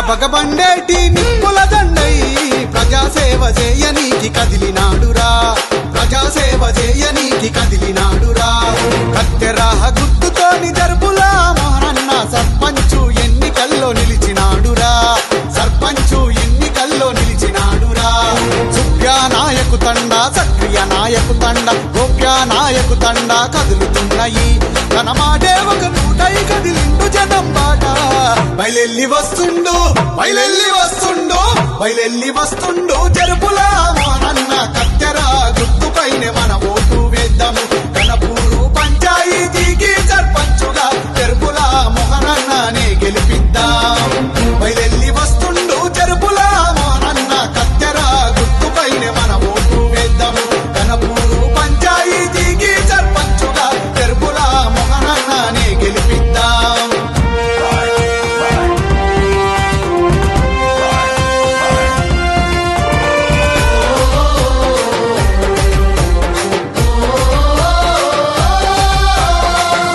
బగబండేటి నిప్పుల దండై ప్రజాసేవ చేయనీకి కదిలినాడురా, ప్రజాసేవ చేయనీకి కదిలినాడురా. కత్తెరాహ గుర్తుతోని జరుపులా మోహనన్న సర్పంచు ఎన్నికల్లో నిలిచినాడురా, సర్పంచు ఎన్నికల్లో నిలిచినాడురా. సుప్య నాయకు తండ, సక్రియ నాయకు తండ, గోప్య నాయకు తండ కదులుతున్నాయి. తన మాటే ఒక నూటై కదిలిండు జనం బాట. బయలెల్లి వస్తుండు, బయలెల్లి వస్తుండు, బయలెల్లి వస్తుండు జరుపులా మోహనన్న. కత్తెరా గుర్తుపైనే మన ఓటు వేద్దాము. గణపూరు పంచాయతీకి సర్పంచుగా జరుపులా మోహనన్ననే గెలిపిద్దాం. బయలెల్లి వస్తుండు జరుపులా మోహనన్న. కత్తెరా గుర్తుపైనే మన ఓటు వేద్దాము. గణపూరు పంచాయతీకి సర్పంచుగా జరుపులా మోహనన్ననే గెలిపిద్దాం.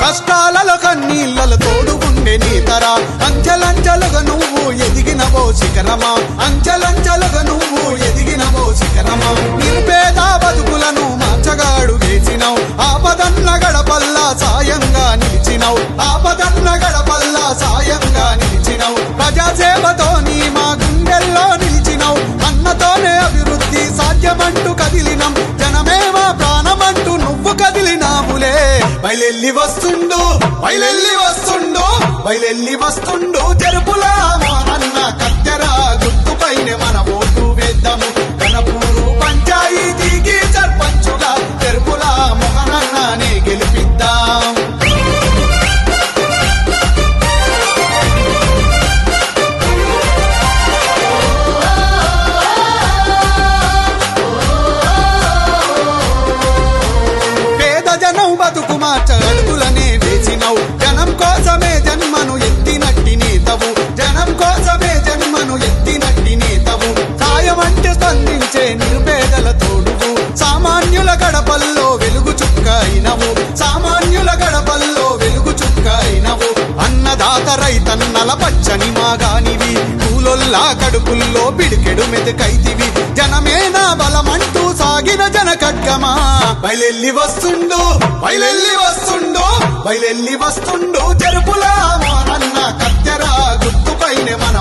కష్టాలలో కన్నీళ్ళలో తోడు ఉండే నీతరా. అంచెలంచెలుగా నువ్వు ఎదిగినవో శిఖరమా, అంచెలంచెలుగా నువ్వు ఎదిగినవో శిఖరమా. నిరుపేద బతుకులను మార్చగాడు వేసినావు. ఆపదన్న గడపల్లా సాయంగా నిలిచినావు, ఆపదన్న గడపల్లా సాయంగా నిలిచినావు. ప్రజాసేవతోని మా గుండెల్లో నిలిచినావు. అన్నతోనే అభివృద్ధి సాధ్యమంటూ కదిలినాం. జనమే మా ప్రాణమంటూ నువ్వు కదిలినాములే. బయలెల్లి వస్తుండు, బయలెల్లి వస్తుండు, బయలెల్లి వస్తుండు జరుపులా మోహనన్న. కత్తెరా గుర్తుపైనే మన ఓటు వేద్దాము. గణపూరు పంచాయతీకి సర్పంచుగా జరుపులా మోహనన్ననే గెలిపిద్దాం. పేద జనం బతుకు మార్చ అడుగులనే వేసినవు. జనం కోసమే జన్మను ఎత్తినట్టి నేతవు, జనం కోసమే జన్మను ఎత్తినట్టి నేతవు. సాయమంటే స్పందించే నిరుపేదల తోడువు. సామాన్యుల గడపల్లో వెలుగు చుక్క అయినవు, సామాన్యుల గడపల్లో వెలుగు చుక్క అయినవు. అన్నదాత రైతన్నల పచ్చని మాగానివి. కూలొల్లా కడుపుల్లో పిడికెడు మెతుకైతివి. జనమే నా బలమంటూ సాగిన జన ఖడ్గమా. బయలెల్లి వస్తుండు, బయలెల్లి వస్తుండు, బయలెల్లి వస్తుండు జరుపులా మోహనన్న. కత్తెరా గుర్తుపైనే మన